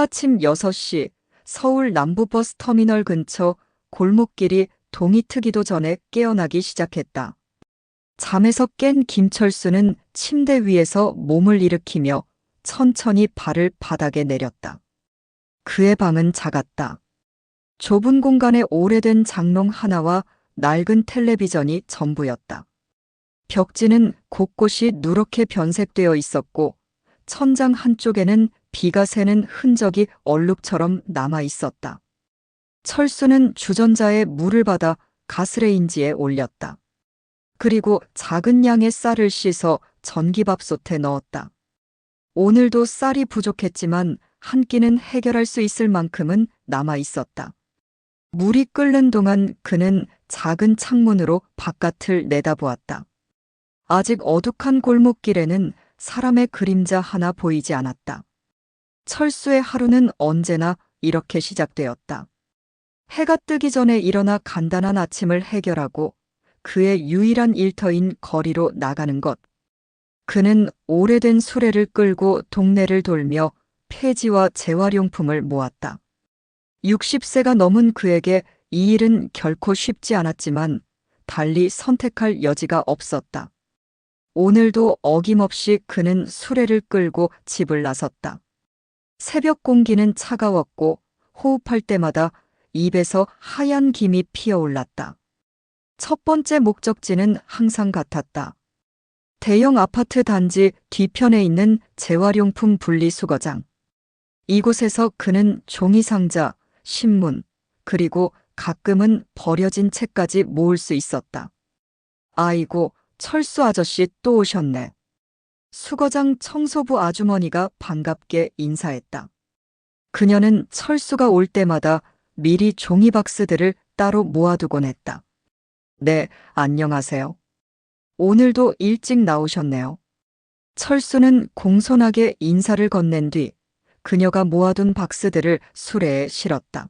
하루아침 6시 서울 남부버스터미널 근처 골목길이 동이 트기도 전에 깨어나기 시작했다. 잠에서 깬 김철수는 침대 위에서 몸을 일으키며 천천히 발을 바닥에 내렸다. 그의 방은 작았다. 좁은 공간에 오래된 장롱 하나와 낡은 텔레비전이 전부였다. 벽지는 곳곳이 누렇게 변색되어 있었고 천장 한쪽에는 비가 새는 흔적이 얼룩처럼 남아 있었다. 철수는 주전자에 물을 받아 가스레인지에 올렸다. 그리고 작은 양의 쌀을 씻어 전기밥솥에 넣었다. 오늘도 쌀이 부족했지만 한 끼는 해결할 수 있을 만큼은 남아 있었다. 물이 끓는 동안 그는 작은 창문으로 바깥을 내다보았다. 아직 어둑한 골목길에는 사람의 그림자 하나 보이지 않았다. 철수의 하루는 언제나 이렇게 시작되었다. 해가 뜨기 전에 일어나 간단한 아침을 해결하고 그의 유일한 일터인 거리로 나가는 것. 그는 오래된 수레를 끌고 동네를 돌며 폐지와 재활용품을 모았다. 60세가 넘은 그에게 이 일은 결코 쉽지 않았지만 달리 선택할 여지가 없었다. 오늘도 어김없이 그는 수레를 끌고 집을 나섰다. 새벽 공기는 차가웠고 호흡할 때마다 입에서 하얀 김이 피어올랐다. 첫 번째 목적지는 항상 같았다. 대형 아파트 단지 뒤편에 있는 재활용품 분리수거장. 이곳에서 그는 종이상자, 신문, 그리고 가끔은 버려진 책까지 모을 수 있었다. 아이고, 철수 아저씨 또 오셨네. 수거장 청소부 아주머니가 반갑게 인사했다. 그녀는 철수가 올 때마다 미리 종이 박스들을 따로 모아두곤 했다. 네, 안녕하세요. 오늘도 일찍 나오셨네요. 철수는 공손하게 인사를 건넨 뒤 그녀가 모아둔 박스들을 수레에 실었다.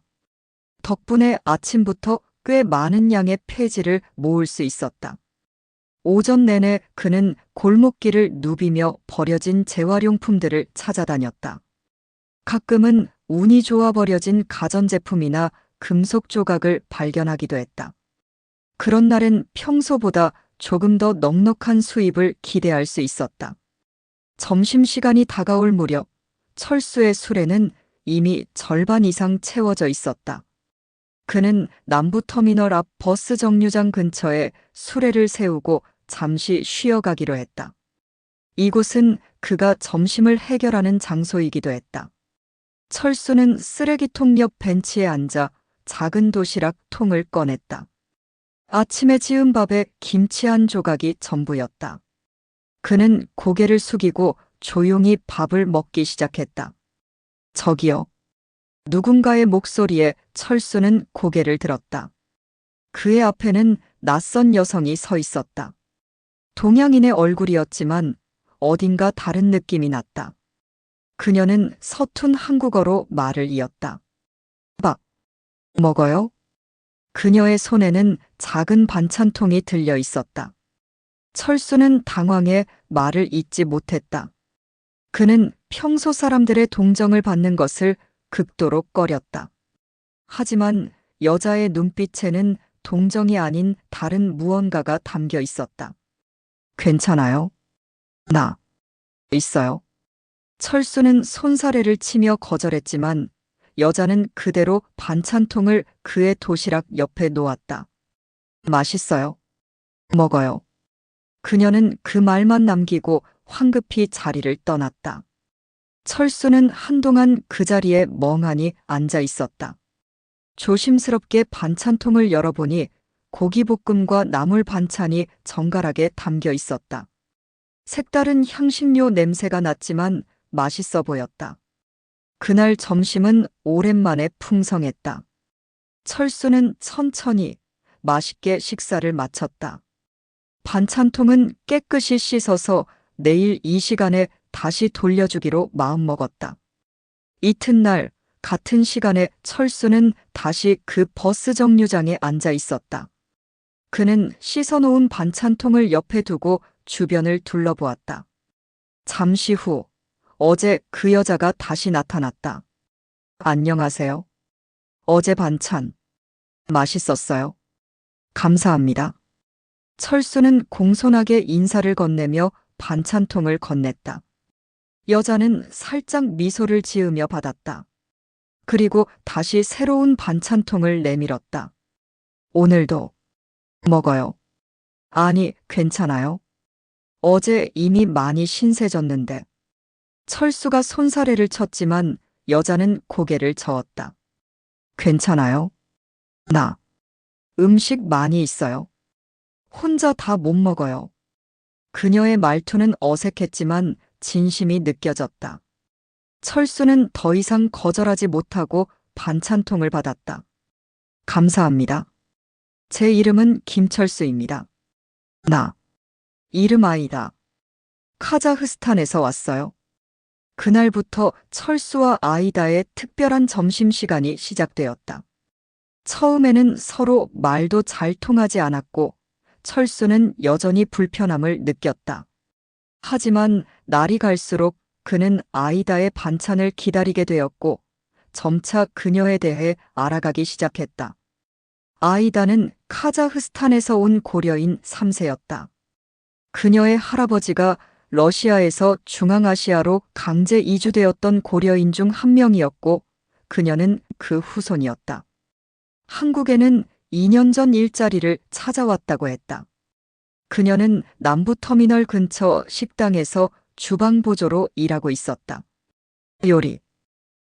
덕분에 아침부터 꽤 많은 양의 폐지를 모을 수 있었다. 오전 내내 그는 골목길을 누비며 버려진 재활용품들을 찾아다녔다. 가끔은 운이 좋아 버려진 가전제품이나 금속 조각을 발견하기도 했다. 그런 날엔 평소보다 조금 더 넉넉한 수입을 기대할 수 있었다. 점심시간이 다가올 무렵 철수의 수레는 이미 절반 이상 채워져 있었다. 그는 남부터미널 앞 버스 정류장 근처에 수레를 세우고 잠시 쉬어가기로 했다. 이곳은 그가 점심을 해결하는 장소이기도 했다. 철수는 쓰레기통 옆 벤치에 앉아 작은 도시락 통을 꺼냈다. 아침에 지은 밥에 김치 한 조각이 전부였다. 그는 고개를 숙이고 조용히 밥을 먹기 시작했다. 저기요. 누군가의 목소리에 철수는 고개를 들었다. 그의 앞에는 낯선 여성이 서 있었다. 동양인의 얼굴이었지만 어딘가 다른 느낌이 났다. 그녀는 서툰 한국어로 말을 이었다. 밥 먹어요? 그녀의 손에는 작은 반찬통이 들려 있었다. 철수는 당황해 말을 잇지 못했다. 그는 평소 사람들의 동정을 받는 것을 극도로 꺼렸다. 하지만 여자의 눈빛에는 동정이 아닌 다른 무언가가 담겨 있었다. 괜찮아요? 나 있어요. 철수는 손사래를 치며 거절했지만 여자는 그대로 반찬통을 그의 도시락 옆에 놓았다. 맛있어요. 먹어요. 그녀는 그 말만 남기고 황급히 자리를 떠났다. 철수는 한동안 그 자리에 멍하니 앉아 있었다. 조심스럽게 반찬통을 열어보니 고기볶음과 나물 반찬이 정갈하게 담겨 있었다. 색다른 향신료 냄새가 났지만 맛있어 보였다. 그날 점심은 오랜만에 풍성했다. 철수는 천천히 맛있게 식사를 마쳤다. 반찬통은 깨끗이 씻어서 내일 이 시간에 다시 돌려주기로 마음먹었다. 이튿날 같은 시간에 철수는 다시 그 버스 정류장에 앉아 있었다. 그는 씻어놓은 반찬통을 옆에 두고 주변을 둘러보았다. 잠시 후 어제 그 여자가 다시 나타났다. 안녕하세요. 어제 반찬 맛있었어요. 감사합니다. 철수는 공손하게 인사를 건네며 반찬통을 건넸다. 여자는 살짝 미소를 지으며 받았다. 그리고 다시 새로운 반찬통을 내밀었다. 오늘도 먹어요. 아니, 괜찮아요. 어제 이미 많이 신세졌는데. 철수가 손사래를 쳤지만 여자는 고개를 저었다. 괜찮아요. 나 음식 많이 있어요. 혼자 다 못 먹어요. 그녀의 말투는 어색했지만 진심이 느껴졌다. 철수는 더 이상 거절하지 못하고 반찬통을 받았다. 감사합니다. 제 이름은 김철수입니다. 나 이름 아이다. 카자흐스탄에서 왔어요. 그날부터 철수와 아이다의 특별한 점심시간이 시작되었다. 처음에는 서로 말도 잘 통하지 않았고 철수는 여전히 불편함을 느꼈다. 하지만 날이 갈수록 그는 아이다의 반찬을 기다리게 되었고 점차 그녀에 대해 알아가기 시작했다. 아이다는 카자흐스탄에서 온 고려인 3세였다. 그녀의 할아버지가 러시아에서 중앙아시아로 강제 이주되었던 고려인 중 한 명이었고 그녀는 그 후손이었다. 한국에는 2년 전 일자리를 찾아왔다고 했다. 그녀는 남부터미널 근처 식당에서 주방보조로 일하고 있었다. 요리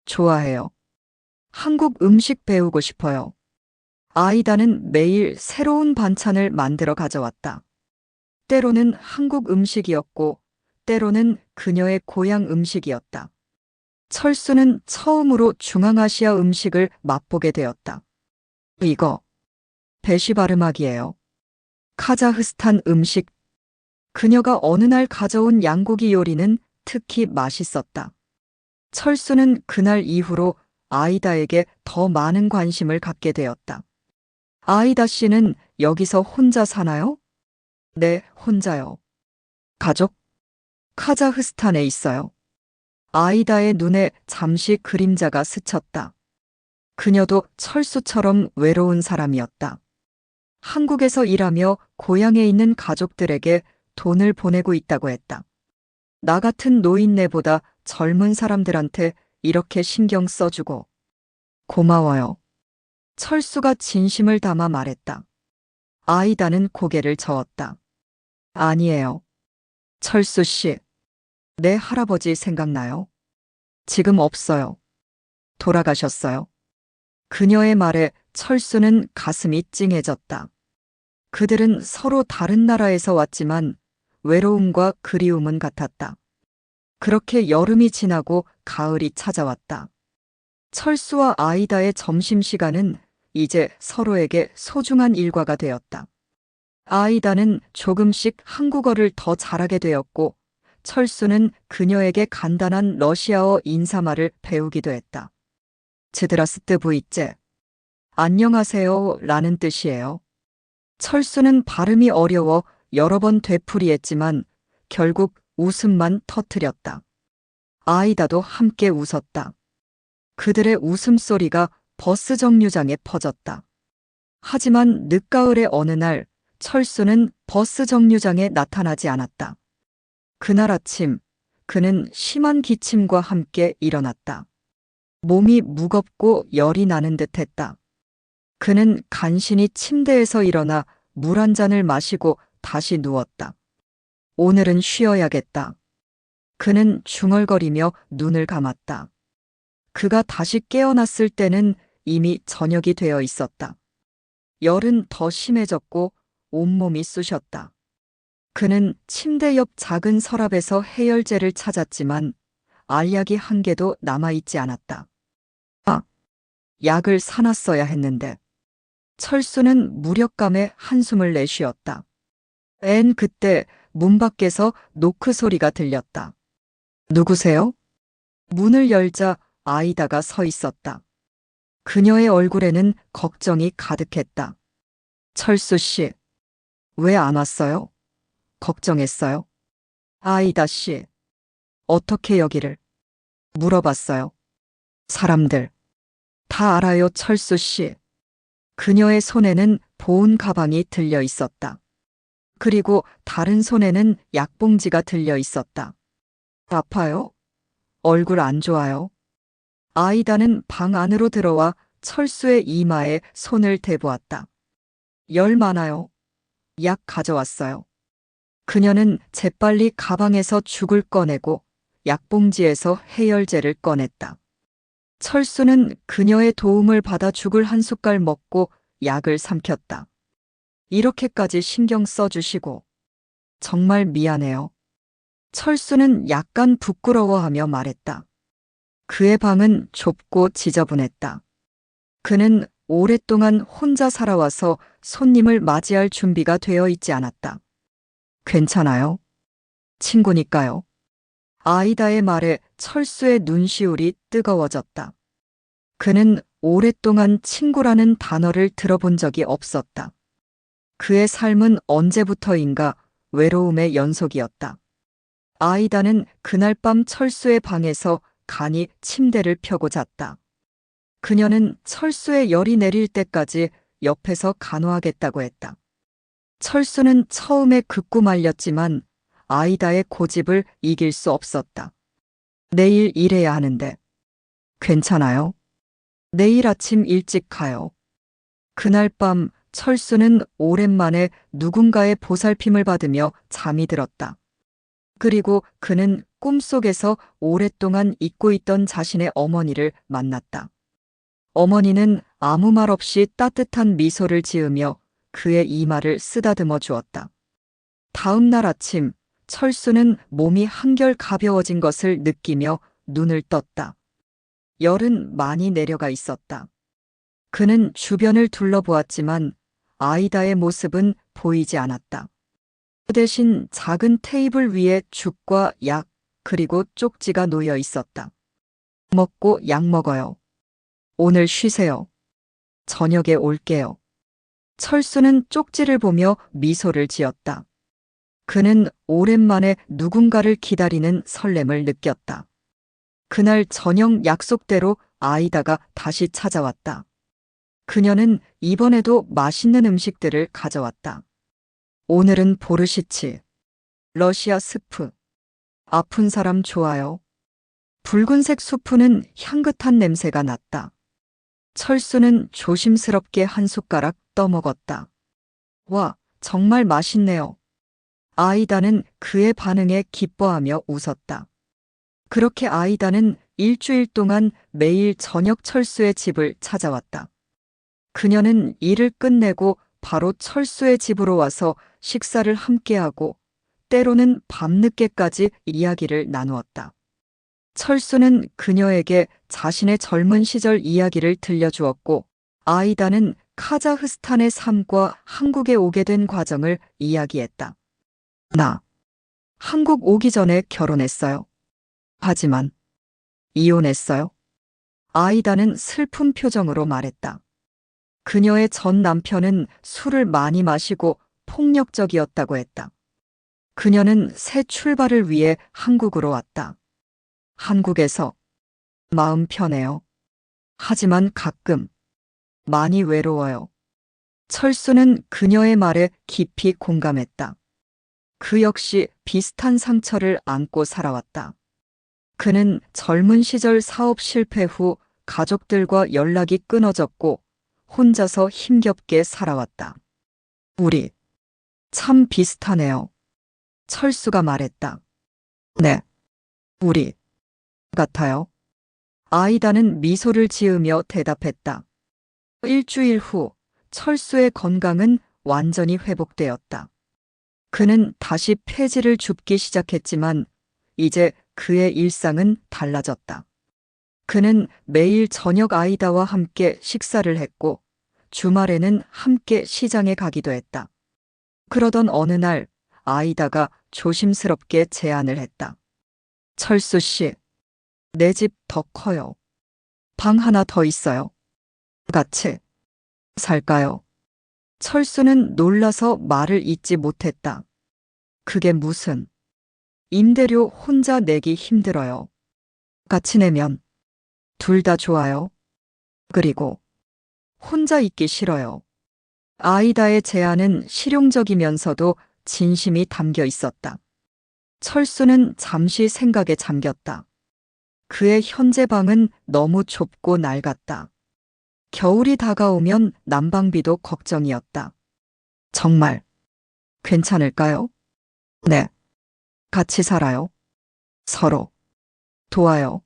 좋아해요. 한국 음식 배우고 싶어요. 아이다는 매일 새로운 반찬을 만들어 가져왔다. 때로는 한국 음식이었고 때로는 그녀의 고향 음식이었다. 철수는 처음으로 중앙아시아 음식을 맛보게 되었다. 이거 베시바르막이에요. 카자흐스탄 음식. 그녀가 어느 날 가져온 양고기 요리는 특히 맛있었다. 철수는 그날 이후로 아이다에게 더 많은 관심을 갖게 되었다. 아이다 씨는 여기서 혼자 사나요? 네, 혼자요. 가족? 카자흐스탄에 있어요. 아이다의 눈에 잠시 그림자가 스쳤다. 그녀도 철수처럼 외로운 사람이었다. 한국에서 일하며 고향에 있는 가족들에게 돈을 보내고 있다고 했다. 나 같은 노인네보다 젊은 사람들한테 이렇게 신경 써주고. 고마워요. 철수가 진심을 담아 말했다. 아이다는 고개를 저었다. 아니에요. 철수 씨, 내 할아버지 생각나요? 지금 없어요. 돌아가셨어요. 그녀의 말에 철수는 가슴이 찡해졌다. 그들은 서로 다른 나라에서 왔지만 외로움과 그리움은 같았다. 그렇게 여름이 지나고 가을이 찾아왔다. 철수와 아이다의 점심시간은 이제 서로에게 소중한 일과가 되었다. 아이다는 조금씩 한국어를 더 잘하게 되었고 철수는 그녀에게 간단한 러시아어 인사말을 배우기도 했다. 즈드라스트 부이째. 안녕하세요 라는 뜻이에요. 철수는 발음이 어려워 여러 번 되풀이했지만 결국 웃음만 터뜨렸다. 아이다도 함께 웃었다. 그들의 웃음소리가 버스 정류장에 퍼졌다. 하지만 늦가을의 어느 날 철수는 버스 정류장에 나타나지 않았다. 그날 아침 그는 심한 기침과 함께 일어났다. 몸이 무겁고 열이 나는 듯했다. 그는 간신히 침대에서 일어나 물 한 잔을 마시고 다시 누웠다. 오늘은 쉬어야겠다. 그는 중얼거리며 눈을 감았다. 그가 다시 깨어났을 때는 이미 저녁이 되어 있었다. 열은 더 심해졌고 온몸이 쑤셨다. 그는 침대 옆 작은 서랍에서 해열제를 찾았지만 알약이 한 개도 남아있지 않았다. 약을 사놨어야 했는데. 철수는 무력감에 한숨을 내쉬었다. 그때 문 밖에서 노크 소리가 들렸다. 누구세요? 문을 열자 아이다가 서 있었다. 그녀의 얼굴에는 걱정이 가득했다. 철수 씨, 왜 안 왔어요? 걱정했어요. 아이다 씨, 어떻게 여기를? 물어봤어요. 사람들, 다 알아요, 철수 씨. 그녀의 손에는 보온 가방이 들려 있었다. 그리고 다른 손에는 약봉지가 들려 있었다. 아파요? 얼굴 안 좋아요? 아이다는 방 안으로 들어와 철수의 이마에 손을 대보았다. 열 많아요. 약 가져왔어요. 그녀는 재빨리 가방에서 죽을 꺼내고 약봉지에서 해열제를 꺼냈다. 철수는 그녀의 도움을 받아 죽을 한 숟갈 먹고 약을 삼켰다. 이렇게까지 신경 써주시고 정말 미안해요. 철수는 약간 부끄러워하며 말했다. 그의 방은 좁고 지저분했다. 그는 오랫동안 혼자 살아와서 손님을 맞이할 준비가 되어 있지 않았다. 괜찮아요? 친구니까요. 아이다의 말에 철수의 눈시울이 뜨거워졌다. 그는 오랫동안 친구라는 단어를 들어본 적이 없었다. 그의 삶은 언제부터인가 외로움의 연속이었다. 아이다는 그날 밤 철수의 방에서 간이 침대를 펴고 잤다. 그녀는 철수의 열이 내릴 때까지 옆에서 간호하겠다고 했다. 철수는 처음에 극구 말렸지만 아이다의 고집을 이길 수 없었다. 내일 일해야 하는데. 괜찮아요? 내일 아침 일찍 가요. 그날 밤 철수는 오랜만에 누군가의 보살핌을 받으며 잠이 들었다. 그리고 그는 꿈속에서 오랫동안 잊고 있던 자신의 어머니를 만났다. 어머니는 아무 말 없이 따뜻한 미소를 지으며 그의 이마를 쓰다듬어 주었다. 다음 날 아침 철수는 몸이 한결 가벼워진 것을 느끼며 눈을 떴다. 열은 많이 내려가 있었다. 그는 주변을 둘러보았지만 아이다의 모습은 보이지 않았다. 그 대신 작은 테이블 위에 죽과 약 그리고 쪽지가 놓여 있었다. 먹고 약 먹어요. 오늘 쉬세요. 저녁에 올게요. 철수는 쪽지를 보며 미소를 지었다. 그는 오랜만에 누군가를 기다리는 설렘을 느꼈다. 그날 저녁 약속대로 아이다가 다시 찾아왔다. 그녀는 이번에도 맛있는 음식들을 가져왔다. 오늘은 보르시치, 러시아 스프. 아픈 사람 좋아요. 붉은색 수프는 향긋한 냄새가 났다. 철수는 조심스럽게 한 숟가락 떠먹었다. 와, 정말 맛있네요. 아이다는 그의 반응에 기뻐하며 웃었다. 그렇게 아이다는 일주일 동안 매일 저녁 철수의 집을 찾아왔다. 그녀는 일을 끝내고 바로 철수의 집으로 와서 식사를 함께하고 때로는 밤늦게까지 이야기를 나누었다. 철수는 그녀에게 자신의 젊은 시절 이야기를 들려주었고 아이다는 카자흐스탄의 삶과 한국에 오게 된 과정을 이야기했다. 나 한국 오기 전에 결혼했어요. 하지만 이혼했어요. 아이다는 슬픈 표정으로 말했다. 그녀의 전 남편은 술을 많이 마시고 폭력적이었다고 했다. 그녀는 새 출발을 위해 한국으로 왔다. 한국에서 마음 편해요. 하지만 가끔 많이 외로워요. 철수는 그녀의 말에 깊이 공감했다. 그 역시 비슷한 상처를 안고 살아왔다. 그는 젊은 시절 사업 실패 후 가족들과 연락이 끊어졌고 혼자서 힘겹게 살아왔다. 우리 참 비슷하네요. 철수가 말했다. 네, 우리 같아요. 아이다는 미소를 지으며 대답했다. 일주일 후 철수의 건강은 완전히 회복되었다. 그는 다시 폐지를 줍기 시작했지만 이제 그의 일상은 달라졌다. 그는 매일 저녁 아이다와 함께 식사를 했고 주말에는 함께 시장에 가기도 했다. 그러던 어느 날 아이다가 조심스럽게 제안을 했다. 철수 씨, 내 집 더 커요. 방 하나 더 있어요. 같이 살까요? 철수는 놀라서 말을 잇지 못했다. 그게 무슨? 임대료 혼자 내기 힘들어요. 같이 내면 둘 다 좋아요. 그리고 혼자 있기 싫어요. 아이다의 제안은 실용적이면서도 진심이 담겨 있었다. 철수는 잠시 생각에 잠겼다. 그의 현재 방은 너무 좁고 낡았다. 겨울이 다가오면 난방비도 걱정이었다. 정말 괜찮을까요? 네. 같이 살아요. 서로 도와요.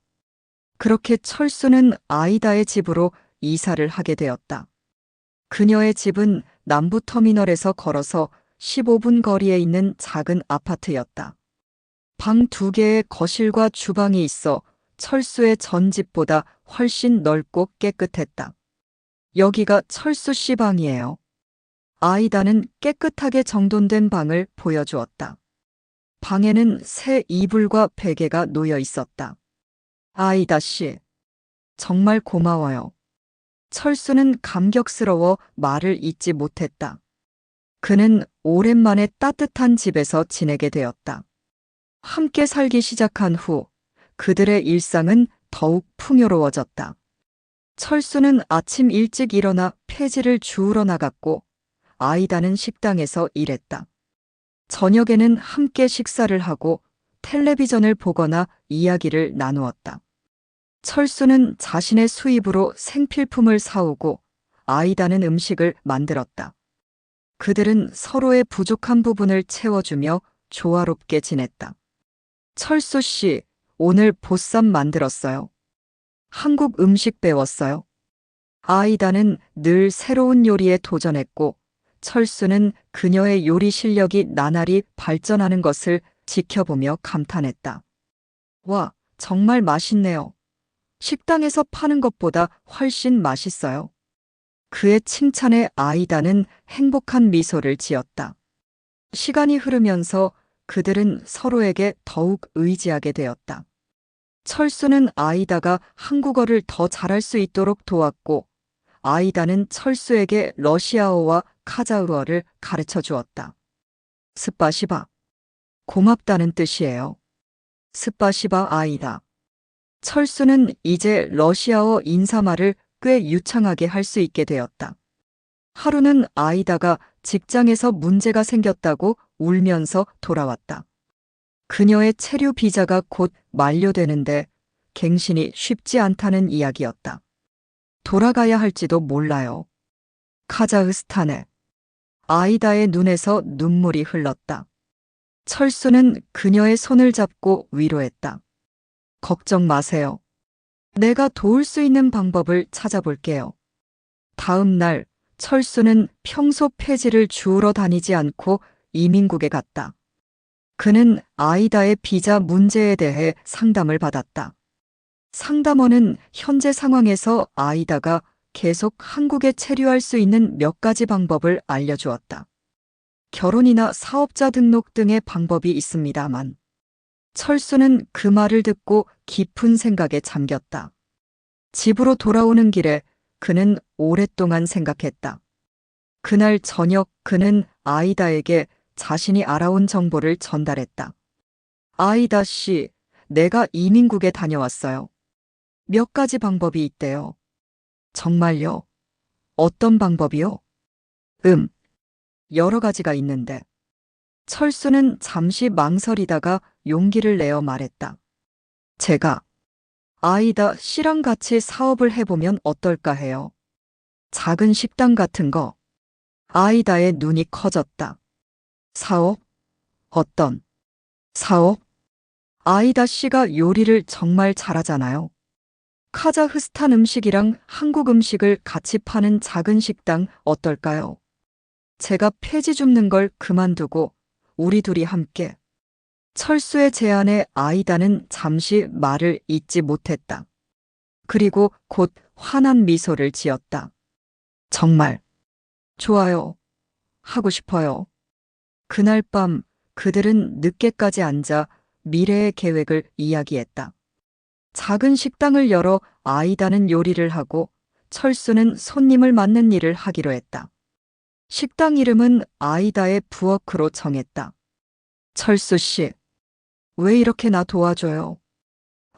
그렇게 철수는 아이다의 집으로 이사를 하게 되었다. 그녀의 집은 남부터미널에서 걸어서 15분 거리에 있는 작은 아파트였다. 방 2개의 거실과 주방이 있어 철수의 전 집보다 훨씬 넓고 깨끗했다. 여기가 철수 씨 방이에요. 아이다는 깨끗하게 정돈된 방을 보여주었다. 방에는 새 이불과 베개가 놓여 있었다. 아이다 씨, 정말 고마워요. 철수는 감격스러워 말을 잇지 못했다. 그는 오랜만에 따뜻한 집에서 지내게 되었다. 함께 살기 시작한 후 그들의 일상은 더욱 풍요로워졌다. 철수는 아침 일찍 일어나 폐지를 주우러 나갔고 아이다는 식당에서 일했다. 저녁에는 함께 식사를 하고 텔레비전을 보거나 이야기를 나누었다. 철수는 자신의 수입으로 생필품을 사오고 아이다는 음식을 만들었다. 그들은 서로의 부족한 부분을 채워주며 조화롭게 지냈다. 철수 씨, 오늘 보쌈 만들었어요. 한국 음식 배웠어요. 아이다는 늘 새로운 요리에 도전했고 철수는 그녀의 요리 실력이 나날이 발전하는 것을 지켜보며 감탄했다. 와, 정말 맛있네요. 식당에서 파는 것보다 훨씬 맛있어요. 그의 칭찬에 아이다는 행복한 미소를 지었다. 시간이 흐르면서 그들은 서로에게 더욱 의지하게 되었다. 철수는 아이다가 한국어를 더 잘할 수 있도록 도왔고, 아이다는 철수에게 러시아어와 카자흐어를 가르쳐 주었다. 스파시바. 고맙다는 뜻이에요. 스파시바 아이다. 철수는 이제 러시아어 인사말을 꽤 유창하게 할 수 있게 되었다. 하루는 아이다가 직장에서 문제가 생겼다고 울면서 돌아왔다. 그녀의 체류 비자가 곧 만료되는데 갱신이 쉽지 않다는 이야기였다. 돌아가야 할지도 몰라요. 카자흐스탄에. 아이다의 눈에서 눈물이 흘렀다. 철수는 그녀의 손을 잡고 위로했다. 걱정 마세요. 내가 도울 수 있는 방법을 찾아볼게요. 다음 날 철수는 평소 폐지를 주우러 다니지 않고 이민국에 갔다. 그는 아이다의 비자 문제에 대해 상담을 받았다. 상담원은 현재 상황에서 아이다가 계속 한국에 체류할 수 있는 몇 가지 방법을 알려주었다. 결혼이나 사업자 등록 등의 방법이 있습니다만, 철수는 그 말을 듣고 깊은 생각에 잠겼다. 집으로 돌아오는 길에 그는 오랫동안 생각했다. 그날 저녁 그는 아이다에게 자신이 알아온 정보를 전달했다. 아이다 씨, 내가 이민국에 다녀왔어요. 몇 가지 방법이 있대요. 정말요? 어떤 방법이요? 여러 가지가 있는데. 철수는 잠시 망설이다가 용기를 내어 말했다. 제가 아이다 씨랑 같이 사업을 해보면 어떨까 해요. 작은 식당 같은 거. 아이다의 눈이 커졌다. 사업? 어떤 사업? 아이다 씨가 요리를 정말 잘하잖아요. 카자흐스탄 음식이랑 한국 음식을 같이 파는 작은 식당 어떨까요? 제가 폐지 줍는 걸 그만두고 우리 둘이 함께. 철수의 제안에 아이다는 잠시 말을 잇지 못했다. 그리고 곧 환한 미소를 지었다. 정말 좋아요. 하고 싶어요. 그날 밤 그들은 늦게까지 앉아 미래의 계획을 이야기했다. 작은 식당을 열어 아이다는 요리를 하고 철수는 손님을 맞는 일을 하기로 했다. 식당 이름은 아이다의 부엌으로 정했다. 철수 씨, 왜 이렇게 나 도와줘요?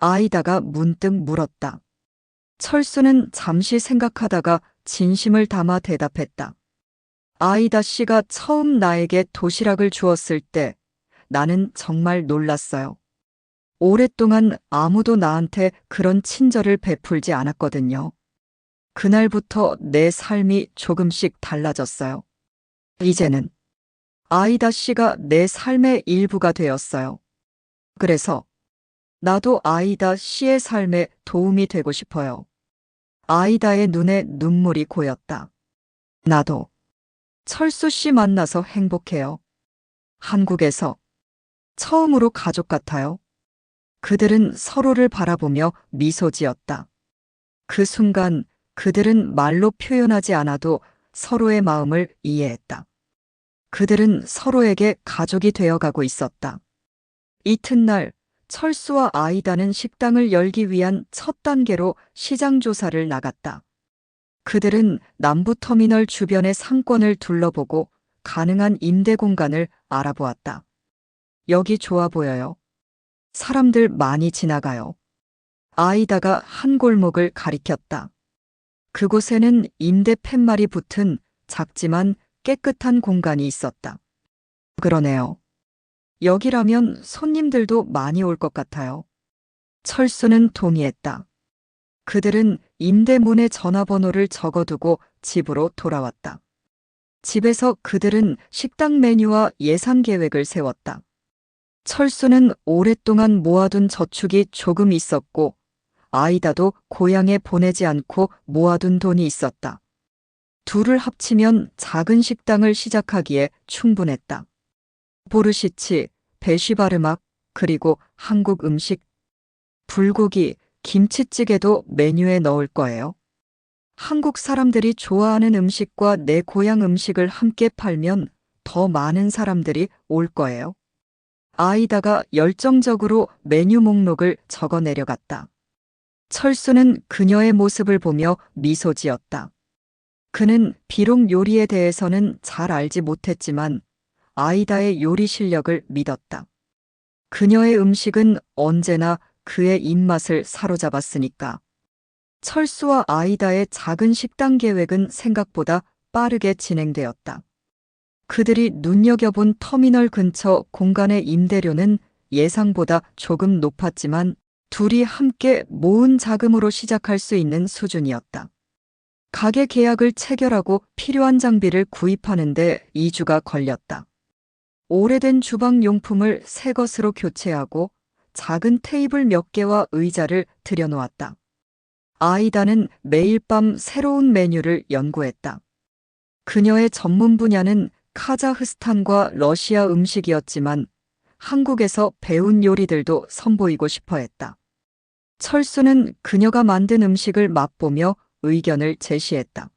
아이다가 문득 물었다. 철수는 잠시 생각하다가 진심을 담아 대답했다. 아이다 씨가 처음 나에게 도시락을 주었을 때 나는 정말 놀랐어요. 오랫동안 아무도 나한테 그런 친절을 베풀지 않았거든요. 그날부터 내 삶이 조금씩 달라졌어요. 이제는 아이다 씨가 내 삶의 일부가 되었어요. 그래서 나도 아이다 씨의 삶에 도움이 되고 싶어요. 아이다의 눈에 눈물이 고였다. 나도 철수 씨 만나서 행복해요. 한국에서 처음으로 가족 같아요. 그들은 서로를 바라보며 미소 지었다. 그 순간 그들은 말로 표현하지 않아도 서로의 마음을 이해했다. 그들은 서로에게 가족이 되어가고 있었다. 이튿날 철수와 아이다는 식당을 열기 위한 첫 단계로 시장 조사를 나갔다. 그들은 남부터미널 주변의 상권을 둘러보고 가능한 임대 공간을 알아보았다. 여기 좋아 보여요. 사람들 많이 지나가요. 아이다가 한 골목을 가리켰다. 그곳에는 임대 팻말이 붙은 작지만 깨끗한 공간이 있었다. 그러네요. 여기라면 손님들도 많이 올 것 같아요. 철수는 동의했다. 그들은 임대문의 전화번호를 적어두고 집으로 돌아왔다. 집에서 그들은 식당 메뉴와 예산 계획을 세웠다. 철수는 오랫동안 모아둔 저축이 조금 있었고, 아이다도 고향에 보내지 않고 모아둔 돈이 있었다. 둘을 합치면 작은 식당을 시작하기에 충분했다. 보르시치, 베시바르막, 그리고 한국 음식, 불고기, 김치찌개도 메뉴에 넣을 거예요. 한국 사람들이 좋아하는 음식과 내 고향 음식을 함께 팔면 더 많은 사람들이 올 거예요. 아이다가 열정적으로 메뉴 목록을 적어 내려갔다. 철수는 그녀의 모습을 보며 미소 지었다. 그는 비록 요리에 대해서는 잘 알지 못했지만 아이다의 요리 실력을 믿었다. 그녀의 음식은 언제나 그의 입맛을 사로잡았으니까. 철수와 아이다의 작은 식당 계획은 생각보다 빠르게 진행되었다. 그들이 눈여겨본 터미널 근처 공간의 임대료는 예상보다 조금 높았지만 둘이 함께 모은 자금으로 시작할 수 있는 수준이었다. 가게 계약을 체결하고 필요한 장비를 구입하는데 2주가 걸렸다. 오래된 주방 용품을 새 것으로 교체하고 작은 테이블 몇 개와 의자를 들여놓았다. 아이다는 매일 밤 새로운 메뉴를 연구했다. 그녀의 전문 분야는 카자흐스탄과 러시아 음식이었지만 한국에서 배운 요리들도 선보이고 싶어 했다. 철수는 그녀가 만든 음식을 맛보며 의견을 제시했다.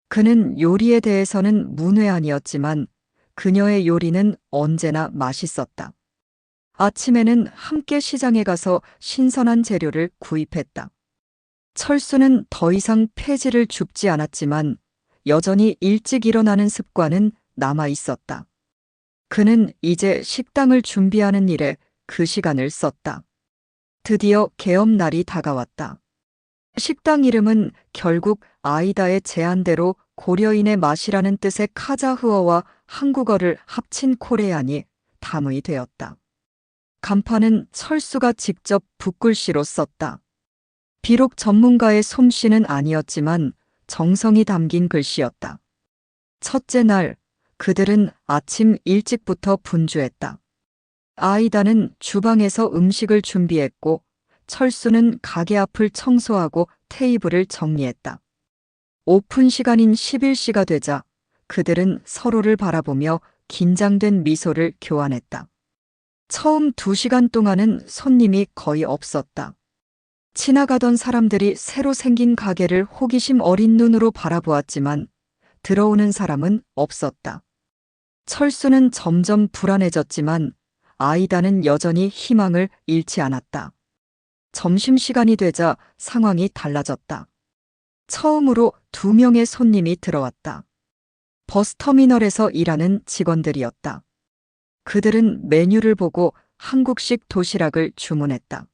그는 요리에 대해서는 문외한이었지만 그녀의 요리는 언제나 맛있었다. 아침에는 함께 시장에 가서 신선한 재료를 구입했다. 철수는 더 이상 폐지를 줍지 않았지만 여전히 일찍 일어나는 습관은 남아 있었다. 그는 이제 식당을 준비하는 일에 그 시간을 썼다. 드디어 개업날이 다가왔다. 식당 이름은 결국 아이다의 제안대로 고려인의 맛이라는 뜻의 카자흐어와 한국어를 합친 코레안이 담의 되었다. 간판은 철수가 직접 붓글씨로 썼다. 비록 전문가의 솜씨는 아니었지만 정성이 담긴 글씨였다. 첫째 날, 그들은 아침 일찍부터 분주했다. 아이다는 주방에서 음식을 준비했고 철수는 가게 앞을 청소하고 테이블을 정리했다. 오픈 시간인 11시가 되자 그들은 서로를 바라보며 긴장된 미소를 교환했다. 처음 2시간 동안은 손님이 거의 없었다. 지나가던 사람들이 새로 생긴 가게를 호기심 어린 눈으로 바라보았지만 들어오는 사람은 없었다. 철수는 점점 불안해졌지만 아이다는 여전히 희망을 잃지 않았다. 점심시간이 되자 상황이 달라졌다. 처음으로 2명의 손님이 들어왔다. 버스터미널에서 일하는 직원들이었다. 그들은 메뉴를 보고 한국식 도시락을 주문했다.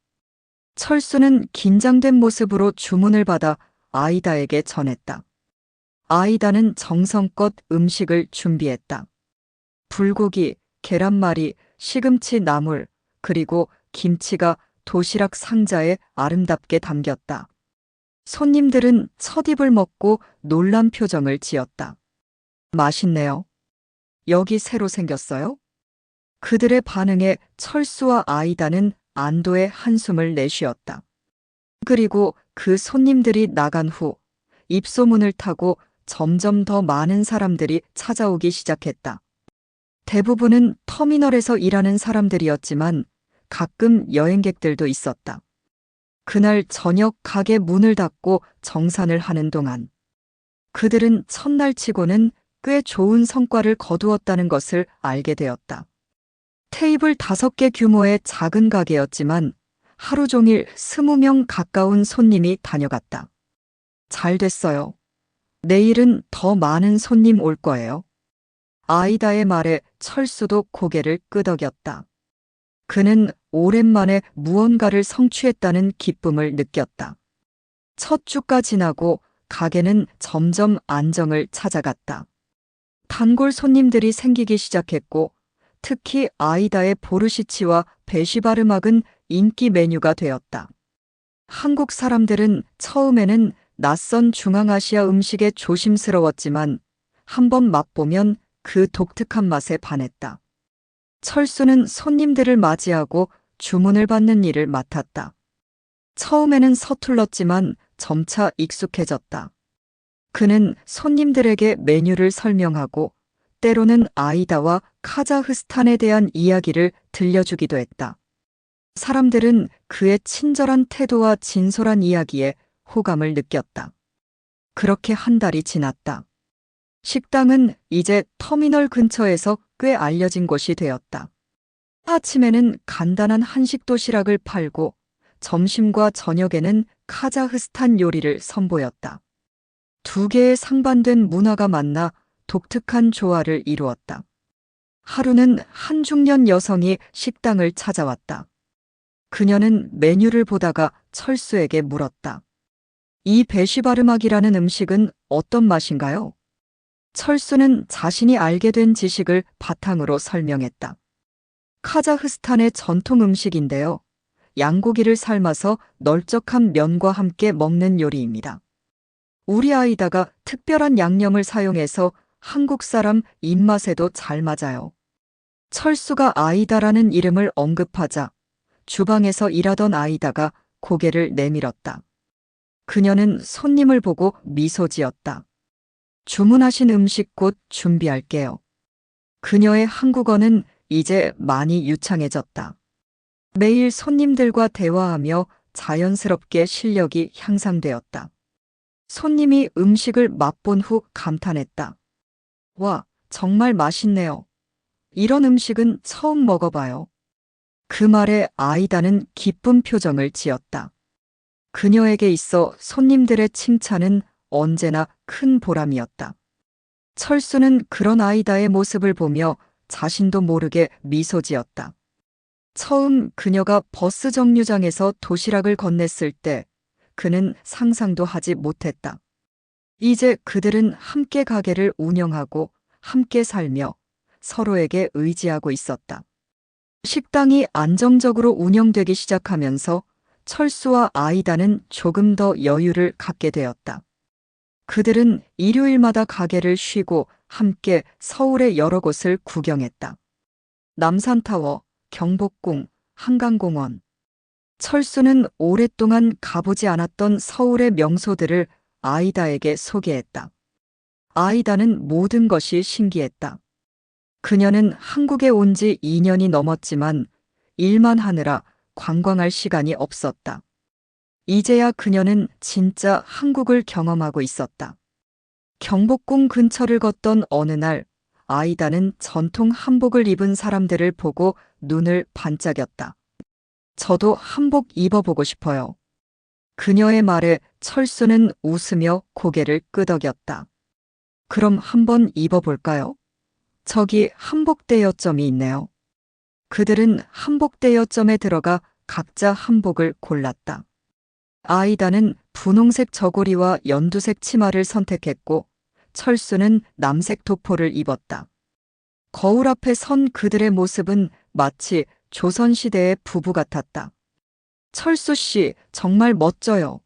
철수는 긴장된 모습으로 주문을 받아 아이다에게 전했다. 아이다는 정성껏 음식을 준비했다. 불고기, 계란말이, 시금치 나물, 그리고 김치가 도시락 상자에 아름답게 담겼다. 손님들은 첫 입을 먹고 놀란 표정을 지었다. 맛있네요. 여기 새로 생겼어요? 그들의 반응에 철수와 아이다는 안도의 한숨을 내쉬었다. 그리고 그 손님들이 나간 후 입소문을 타고 점점 더 많은 사람들이 찾아오기 시작했다. 대부분은 터미널에서 일하는 사람들이었지만 가끔 여행객들도 있었다. 그날 저녁 가게 문을 닫고 정산을 하는 동안 그들은 첫날치고는 꽤 좋은 성과를 거두었다는 것을 알게 되었다. 테이블 5개 규모의 작은 가게였지만 하루 종일 20명 가까운 손님이 다녀갔다. 잘 됐어요. 내일은 더 많은 손님 올 거예요. 아이다의 말에 철수도 고개를 끄덕였다. 그는 오랜만에 무언가를 성취했다는 기쁨을 느꼈다. 첫 주가 지나고 가게는 점점 안정을 찾아갔다. 단골 손님들이 생기기 시작했고 특히 아이다의 보르시치와 베시바르막은 인기 메뉴가 되었다. 한국 사람들은 처음에는 낯선 중앙아시아 음식에 조심스러웠지만 한번 맛보면 그 독특한 맛에 반했다. 철수는 손님들을 맞이하고 주문을 받는 일을 맡았다. 처음에는 서툴렀지만 점차 익숙해졌다. 그는 손님들에게 메뉴를 설명하고 때로는 아이다와 카자흐스탄에 대한 이야기를 들려주기도 했다. 사람들은 그의 친절한 태도와 진솔한 이야기에 호감을 느꼈다. 그렇게 한 달이 지났다. 식당은 이제 터미널 근처에서 꽤 알려진 곳이 되었다. 아침에는 간단한 한식 도시락을 팔고 점심과 저녁에는 카자흐스탄 요리를 선보였다. 두 개의 상반된 문화가 만나 독특한 조화를 이루었다. 하루는 한 중년 여성이 식당을 찾아왔다. 그녀는 메뉴를 보다가 철수에게 물었다. 이 베시바르막이라는 음식은 어떤 맛인가요? 철수는 자신이 알게 된 지식을 바탕으로 설명했다. 카자흐스탄의 전통 음식인데요. 양고기를 삶아서 널쩍한 면과 함께 먹는 요리입니다. 우리 아이다가 특별한 양념을 사용해서 한국 사람 입맛에도 잘 맞아요. 철수가 아이다라는 이름을 언급하자 주방에서 일하던 아이다가 고개를 내밀었다. 그녀는 손님을 보고 미소 지었다. 주문하신 음식 곧 준비할게요. 그녀의 한국어는 이제 많이 유창해졌다. 매일 손님들과 대화하며 자연스럽게 실력이 향상되었다. 손님이 음식을 맛본 후 감탄했다. 와, 정말 맛있네요. 이런 음식은 처음 먹어봐요. 그 말에 아이다는 기쁜 표정을 지었다. 그녀에게 있어 손님들의 칭찬은 언제나 큰 보람이었다. 철수는 그런 아이다의 모습을 보며 자신도 모르게 미소 지었다. 처음 그녀가 버스 정류장에서 도시락을 건넸을 때 그는 상상도 하지 못했다. 이제 그들은 함께 가게를 운영하고 함께 살며 서로에게 의지하고 있었다. 식당이 안정적으로 운영되기 시작하면서 철수와 아이다는 조금 더 여유를 갖게 되었다. 그들은 일요일마다 가게를 쉬고 함께 서울의 여러 곳을 구경했다. 남산타워, 경복궁, 한강공원. 철수는 오랫동안 가보지 않았던 서울의 명소들을 아이다에게 소개했다. 아이다는 모든 것이 신기했다. 그녀는 한국에 온 지 2년이 넘었지만 일만 하느라 관광할 시간이 없었다. 이제야 그녀는 진짜 한국을 경험하고 있었다. 경복궁 근처를 걷던 어느 날 아이다는 전통 한복을 입은 사람들을 보고 눈을 반짝였다. 저도 한복 입어보고 싶어요. 그녀의 말에 철수는 웃으며 고개를 끄덕였다. 그럼 한번 입어볼까요? 저기 한복 대여점이 있네요. 그들은 한복 대여점에 들어가 각자 한복을 골랐다. 아이다는 분홍색 저고리와 연두색 치마를 선택했고 철수는 남색 도포를 입었다. 거울 앞에 선 그들의 모습은 마치 조선시대의 부부 같았다. 철수 씨, 정말 멋져요.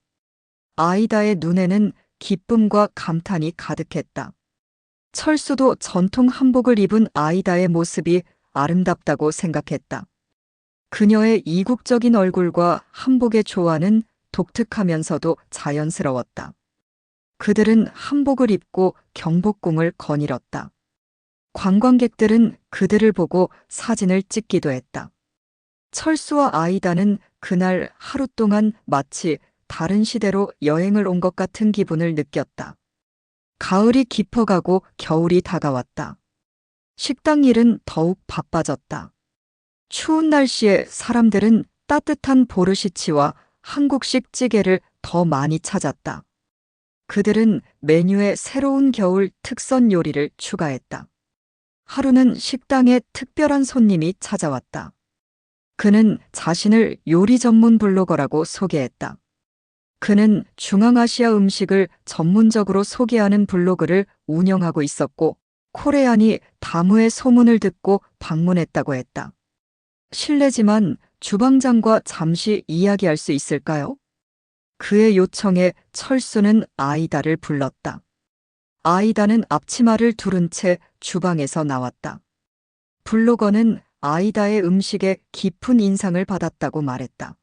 아이다의 눈에는 기쁨과 감탄이 가득했다. 철수도 전통 한복을 입은 아이다의 모습이 아름답다고 생각했다. 그녀의 이국적인 얼굴과 한복의 조화는 독특하면서도 자연스러웠다. 그들은 한복을 입고 경복궁을 거닐었다. 관광객들은 그들을 보고 사진을 찍기도 했다. 철수와 아이다는 그날 하루 동안 마치 다른 시대로 여행을 온 것 같은 기분을 느꼈다. 가을이 깊어가고 겨울이 다가왔다. 식당 일은 더욱 바빠졌다. 추운 날씨에 사람들은 따뜻한 보르시치와 한국식 찌개를 더 많이 찾았다. 그들은 메뉴에 새로운 겨울 특선 요리를 추가했다. 하루는 식당에 특별한 손님이 찾아왔다. 그는 자신을 요리 전문 블로거라고 소개했다. 그는 중앙아시아 음식을 전문적으로 소개하는 블로그를 운영하고 있었고, 코레안이 다무의 소문을 듣고 방문했다고 했다. 실례지만 주방장과 잠시 이야기할 수 있을까요? 그의 요청에 철수는 아이다를 불렀다. 아이다는 앞치마를 두른 채 주방에서 나왔다. 블로거는 아이다의 음식에 깊은 인상을 받았다고 말했다.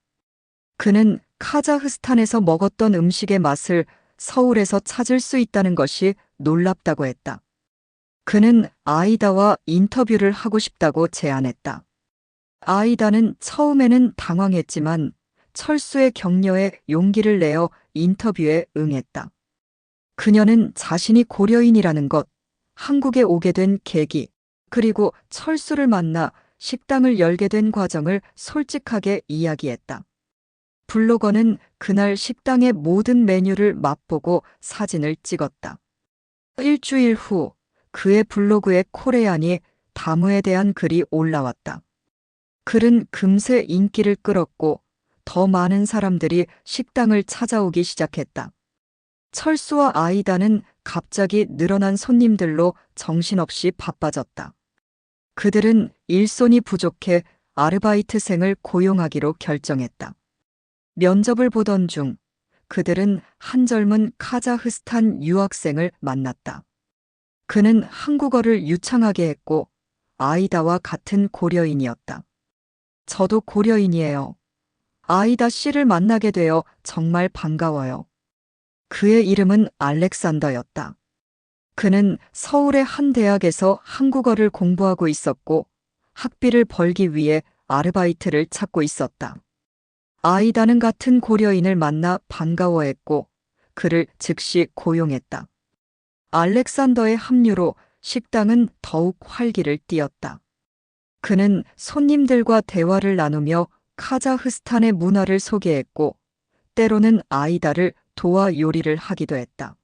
그는 카자흐스탄에서 먹었던 음식의 맛을 서울에서 찾을 수 있다는 것이 놀랍다고 했다. 그는 아이다와 인터뷰를 하고 싶다고 제안했다. 아이다는 처음에는 당황했지만 철수의 격려에 용기를 내어 인터뷰에 응했다. 그녀는 자신이 고려인이라는 것, 한국에 오게 된 계기, 그리고 철수를 만나 식당을 열게 된 과정을 솔직하게 이야기했다. 블로거는 그날 식당의 모든 메뉴를 맛보고 사진을 찍었다. 일주일 후 그의 블로그에 코레안이 다무에 대한 글이 올라왔다. 글은 금세 인기를 끌었고 더 많은 사람들이 식당을 찾아오기 시작했다. 철수와 아이다는 갑자기 늘어난 손님들로 정신없이 바빠졌다. 그들은 일손이 부족해 아르바이트생을 고용하기로 결정했다. 면접을 보던 중 그들은 한 젊은 카자흐스탄 유학생을 만났다. 그는 한국어를 유창하게 했고 아이다와 같은 고려인이었다. 저도 고려인이에요. 아이다 씨를 만나게 되어 정말 반가워요. 그의 이름은 알렉산더였다. 그는 서울의 한 대학에서 한국어를 공부하고 있었고 학비를 벌기 위해 아르바이트를 찾고 있었다. 아이다는 같은 고려인을 만나 반가워했고 그를 즉시 고용했다. 알렉산더의 합류로 식당은 더욱 활기를 띠었다. 그는 손님들과 대화를 나누며 카자흐스탄의 문화를 소개했고 때로는 아이다를 도와 요리를 하기도 했다.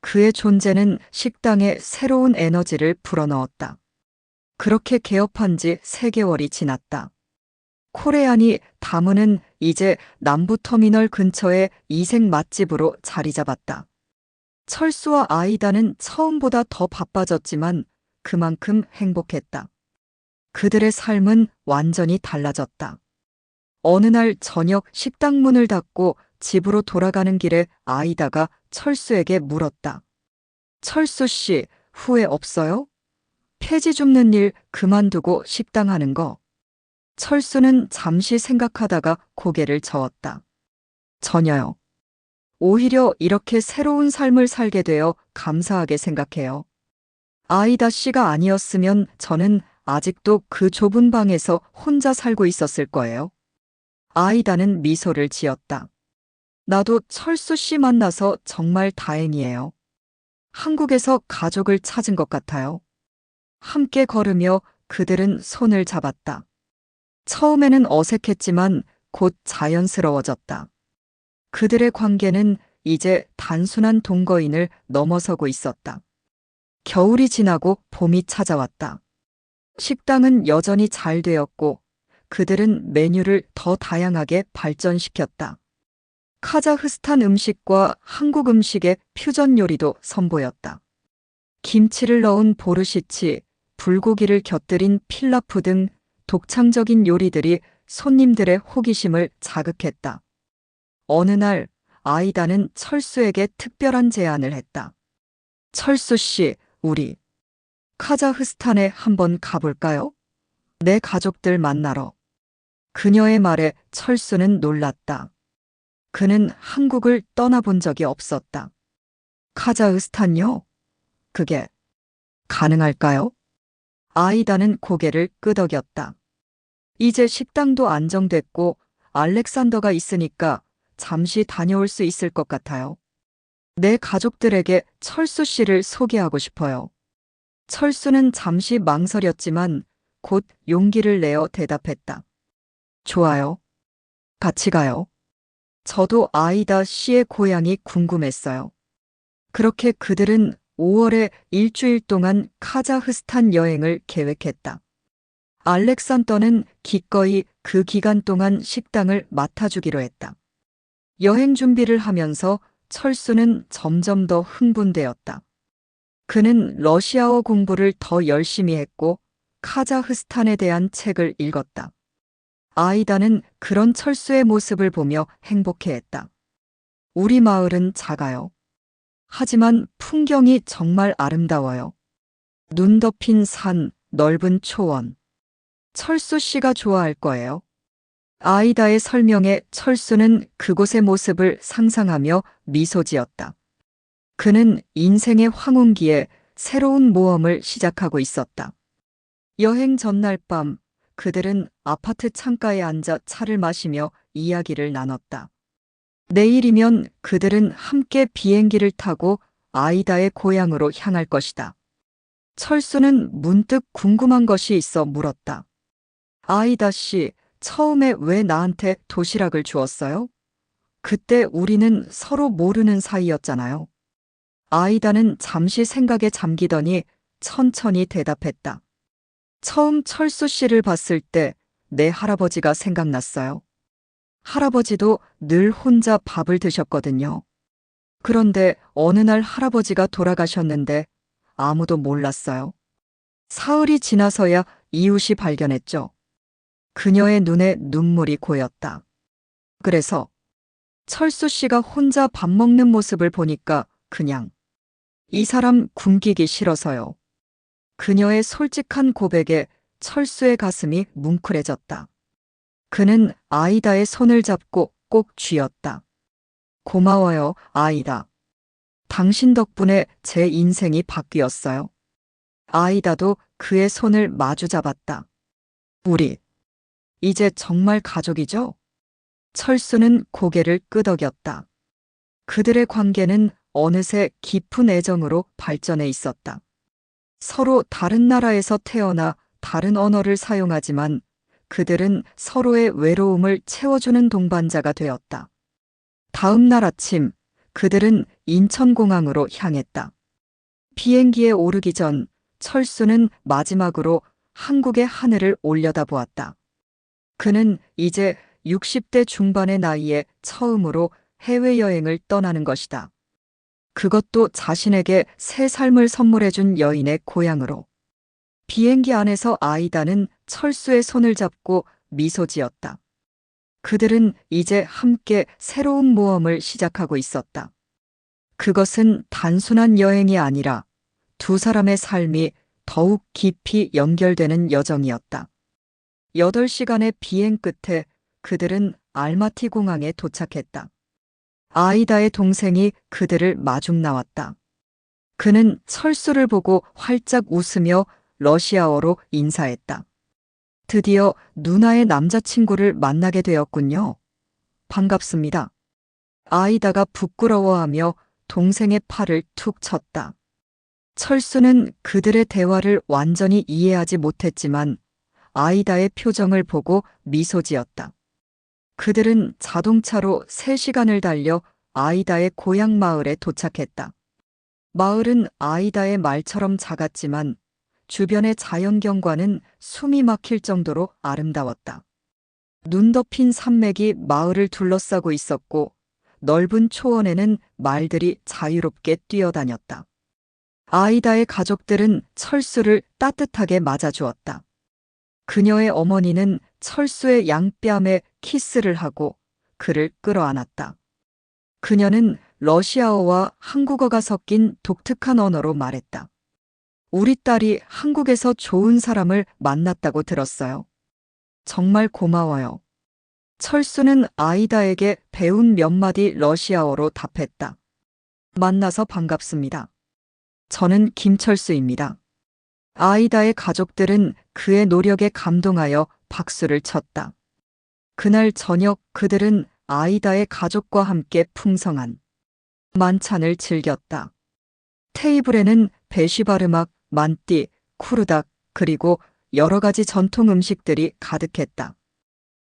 그의 존재는 식당에 새로운 에너지를 불어넣었다. 그렇게 개업한 지 3개월이 지났다. 코레안이 다무는 이제 남부터미널 근처의 이색 맛집으로 자리 잡았다. 철수와 아이다는 처음보다 더 바빠졌지만 그만큼 행복했다. 그들의 삶은 완전히 달라졌다. 어느 날 저녁 식당 문을 닫고 집으로 돌아가는 길에 아이다가 철수에게 물었다. 철수 씨, 후회 없어요? 폐지 줍는 일 그만두고 식당 하는 거. 철수는 잠시 생각하다가 고개를 저었다. 전혀요. 오히려 이렇게 새로운 삶을 살게 되어 감사하게 생각해요. 아이다 씨가 아니었으면 저는 아직도 그 좁은 방에서 혼자 살고 있었을 거예요. 아이다는 미소를 지었다. 나도 철수 씨 만나서 정말 다행이에요. 한국에서 가족을 찾은 것 같아요. 함께 걸으며 그들은 손을 잡았다. 처음에는 어색했지만 곧 자연스러워졌다. 그들의 관계는 이제 단순한 동거인을 넘어서고 있었다. 겨울이 지나고 봄이 찾아왔다. 식당은 여전히 잘 되었고 그들은 메뉴를 더 다양하게 발전시켰다. 카자흐스탄 음식과 한국 음식의 퓨전 요리도 선보였다. 김치를 넣은 보르시치, 불고기를 곁들인 필라프 등 독창적인 요리들이 손님들의 호기심을 자극했다. 어느 날 아이다는 철수에게 특별한 제안을 했다. 철수 씨, 우리 카자흐스탄에 한번 가볼까요? 내 가족들 만나러. 그녀의 말에 철수는 놀랐다. 그는 한국을 떠나본 적이 없었다. 카자흐스탄요? 그게 가능할까요? 아이다는 고개를 끄덕였다. 이제 식당도 안정됐고 알렉산더가 있으니까 잠시 다녀올 수 있을 것 같아요. 내 가족들에게 철수 씨를 소개하고 싶어요. 철수는 잠시 망설였지만 곧 용기를 내어 대답했다. 좋아요. 같이 가요. 저도 아이다 씨의 고향이 궁금했어요. 그렇게 그들은 5월에 일주일 동안 카자흐스탄 여행을 계획했다. 알렉산더는 기꺼이 그 기간 동안 식당을 맡아주기로 했다. 여행 준비를 하면서 철수는 점점 더 흥분되었다. 그는 러시아어 공부를 더 열심히 했고 카자흐스탄에 대한 책을 읽었다. 아이다는 그런 철수의 모습을 보며 행복해했다. 우리 마을은 작아요. 하지만 풍경이 정말 아름다워요. 눈 덮인 산, 넓은 초원. 철수 씨가 좋아할 거예요. 아이다의 설명에 철수는 그곳의 모습을 상상하며 미소 지었다. 그는 인생의 황혼기에 새로운 모험을 시작하고 있었다. 여행 전날 밤, 그들은 아파트 창가에 앉아 차를 마시며 이야기를 나눴다. 내일이면 그들은 함께 비행기를 타고 아이다의 고향으로 향할 것이다. 철수는 문득 궁금한 것이 있어 물었다. 아이다 씨, 처음에 왜 나한테 도시락을 주었어요? 그때 우리는 서로 모르는 사이였잖아요. 아이다는 잠시 생각에 잠기더니 천천히 대답했다. 처음 철수 씨를 봤을 때 내 할아버지가 생각났어요. 할아버지도 늘 혼자 밥을 드셨거든요. 그런데 어느 날 할아버지가 돌아가셨는데 아무도 몰랐어요. 사흘이 지나서야 이웃이 발견했죠. 그녀의 눈에 눈물이 고였다. 그래서 철수 씨가 혼자 밥 먹는 모습을 보니까 그냥 이 사람 굶기기 싫어서요. 그녀의 솔직한 고백에 철수의 가슴이 뭉클해졌다. 그는 아이다의 손을 잡고 꼭 쥐었다. 고마워요, 아이다. 당신 덕분에 제 인생이 바뀌었어요. 아이다도 그의 손을 마주 잡았다. 우리, 이제 정말 가족이죠? 철수는 고개를 끄덕였다. 그들의 관계는 어느새 깊은 애정으로 발전해 있었다. 서로 다른 나라에서 태어나 다른 언어를 사용하지만 그들은 서로의 외로움을 채워주는 동반자가 되었다. 다음 날 아침, 그들은 인천공항으로 향했다. 비행기에 오르기 전 철수는 마지막으로 한국의 하늘을 올려다보았다. 그는 이제 60대 중반의 나이에 처음으로 해외여행을 떠나는 것이다. 그것도 자신에게 새 삶을 선물해준 여인의 고향으로. 비행기 안에서 아이다는 철수의 손을 잡고 미소 지었다. 그들은 이제 함께 새로운 모험을 시작하고 있었다. 그것은 단순한 여행이 아니라 두 사람의 삶이 더욱 깊이 연결되는 여정이었다. 8시간의 비행 끝에 그들은 알마티 공항에 도착했다. 아이다의 동생이 그들을 마중 나왔다. 그는 철수를 보고 활짝 웃으며 러시아어로 인사했다. 드디어 누나의 남자친구를 만나게 되었군요. 반갑습니다. 아이다가 부끄러워하며 동생의 팔을 툭 쳤다. 철수는 그들의 대화를 완전히 이해하지 못했지만 아이다의 표정을 보고 미소 지었다. 그들은 자동차로 3시간을 달려 아이다의 고향 마을에 도착했다. 마을은 아이다의 말처럼 작았지만 주변의 자연경관은 숨이 막힐 정도로 아름다웠다. 눈 덮인 산맥이 마을을 둘러싸고 있었고 넓은 초원에는 말들이 자유롭게 뛰어다녔다. 아이다의 가족들은 철수를 따뜻하게 맞아주었다. 그녀의 어머니는 철수의 양뺨에 키스를 하고 그를 끌어안았다. 그녀는 러시아어와 한국어가 섞인 독특한 언어로 말했다. 우리 딸이 한국에서 좋은 사람을 만났다고 들었어요. 정말 고마워요. 철수는 아이다에게 배운 몇 마디 러시아어로 답했다. 만나서 반갑습니다. 저는 김철수입니다. 아이다의 가족들은 그의 노력에 감동하여 박수를 쳤다. 그날 저녁 그들은 아이다의 가족과 함께 풍성한 만찬을 즐겼다. 테이블에는 베시바르막, 만띠, 쿠르닥, 그리고 여러 가지 전통 음식들이 가득했다.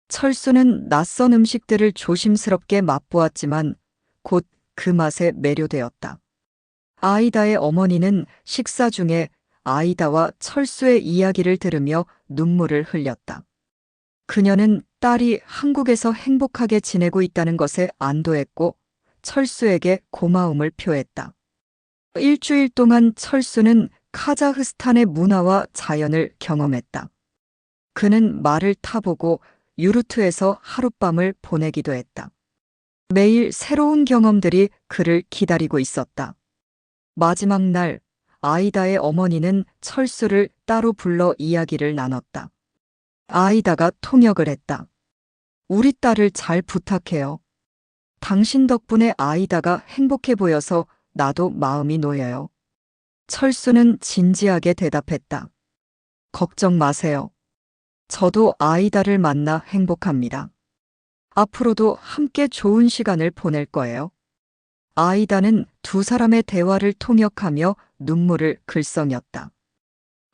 철수는 낯선 음식들을 조심스럽게 맛보았지만 곧 그 맛에 매료되었다. 아이다의 어머니는 식사 중에 아이다와 철수의 이야기를 들으며 눈물을 흘렸다. 그녀는 딸이 한국에서 행복하게 지내고 있다는 것에 안도했고 철수에게 고마움을 표했다. 일주일 동안 철수는 카자흐스탄의 문화와 자연을 경험했다. 그는 말을 타보고 유르트에서 하룻밤을 보내기도 했다. 매일 새로운 경험들이 그를 기다리고 있었다. 마지막 날, 아이다의 어머니는 철수를 따로 불러 이야기를 나눴다. 아이다가 통역을 했다. 우리 딸을 잘 부탁해요. 당신 덕분에 아이다가 행복해 보여서 나도 마음이 놓여요. 철수는 진지하게 대답했다. 걱정 마세요. 저도 아이다를 만나 행복합니다. 앞으로도 함께 좋은 시간을 보낼 거예요. 아이다는 두 사람의 대화를 통역하며 눈물을 글썽였다.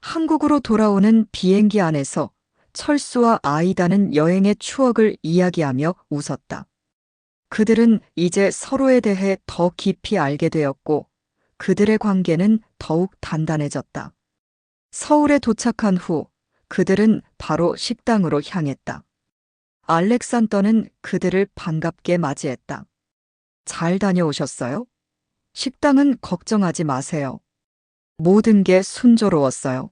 한국으로 돌아오는 비행기 안에서 철수와 아이다는 여행의 추억을 이야기하며 웃었다. 그들은 이제 서로에 대해 더 깊이 알게 되었고 그들의 관계는 더욱 단단해졌다. 서울에 도착한 후 그들은 바로 식당으로 향했다. 알렉산더는 그들을 반갑게 맞이했다. 잘 다녀오셨어요? 식당은 걱정하지 마세요. 모든 게 순조로웠어요.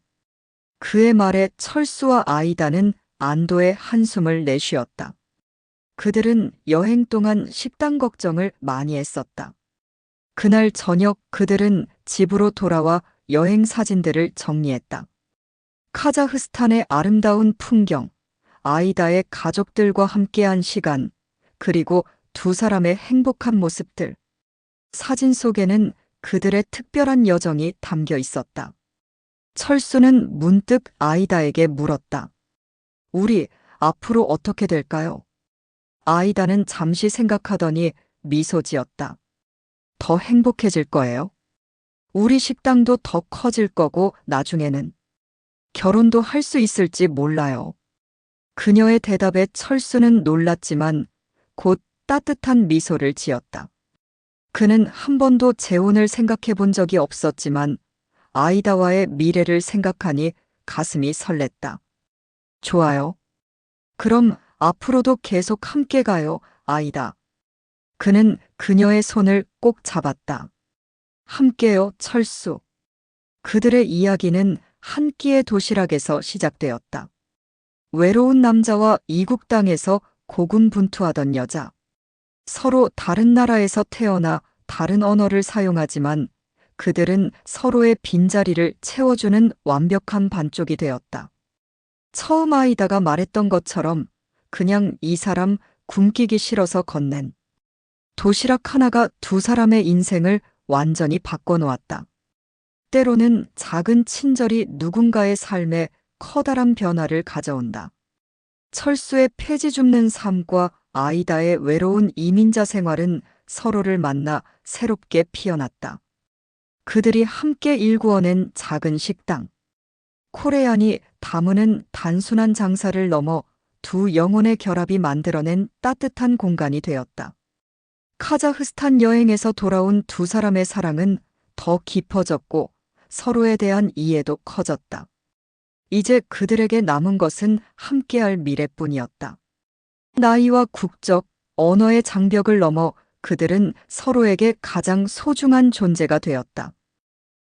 그의 말에 철수와 아이다는 안도의 한숨을 내쉬었다. 그들은 여행 동안 식당 걱정을 많이 했었다. 그날 저녁 그들은 집으로 돌아와 여행 사진들을 정리했다. 카자흐스탄의 아름다운 풍경, 아이다의 가족들과 함께한 시간, 그리고 두 사람의 행복한 모습들. 사진 속에는 그들의 특별한 여정이 담겨 있었다. 철수는 문득 아이다에게 물었다. 우리 앞으로 어떻게 될까요? 아이다는 잠시 생각하더니 미소 지었다. 더 행복해질 거예요. 우리 식당도 더 커질 거고 나중에는 결혼도 할 수 있을지 몰라요. 그녀의 대답에 철수는 놀랐지만 곧 따뜻한 미소를 지었다. 그는 한 번도 재혼을 생각해 본 적이 없었지만 아이다와의 미래를 생각하니 가슴이 설렜다. 좋아요. 그럼 앞으로도 계속 함께 가요, 아이다. 그는 그녀의 손을 꼭 잡았다. 함께요, 철수. 그들의 이야기는 한 끼의 도시락에서 시작되었다. 외로운 남자와 이국 땅에서 고군분투하던 여자. 서로 다른 나라에서 태어나 다른 언어를 사용하지만 그들은 서로의 빈자리를 채워주는 완벽한 반쪽이 되었다. 처음 아이다가 말했던 것처럼 그냥 이 사람 굶기기 싫어서 건넨 도시락 하나가 두 사람의 인생을 완전히 바꿔놓았다. 때로는 작은 친절이 누군가의 삶에 커다란 변화를 가져온다. 철수의 폐지 줍는 삶과 아이다의 외로운 이민자 생활은 서로를 만나 새롭게 피어났다. 그들이 함께 일구어낸 작은 식당. 코레안이 다무는 단순한 장사를 넘어 두 영혼의 결합이 만들어낸 따뜻한 공간이 되었다. 카자흐스탄 여행에서 돌아온 두 사람의 사랑은 더 깊어졌고 서로에 대한 이해도 커졌다. 이제 그들에게 남은 것은 함께할 미래뿐이었다. 나이와 국적, 언어의 장벽을 넘어 그들은 서로에게 가장 소중한 존재가 되었다.